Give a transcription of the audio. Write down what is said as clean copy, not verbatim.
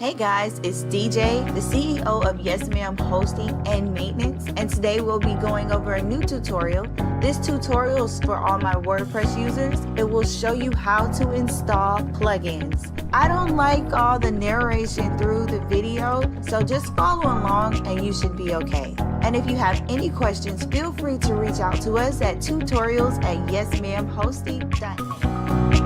Hey guys, it's DJ, the CEO of Yes Ma'am Hosting and Maintenance, and today we'll be going over a new tutorial. This tutorial is for all my WordPress users. It will show you how to install plugins. I don't like all the narration through the video, so just follow along and you should be okay. And if you have any questions, feel free to reach out to us at tutorials@yesmamhosting.net.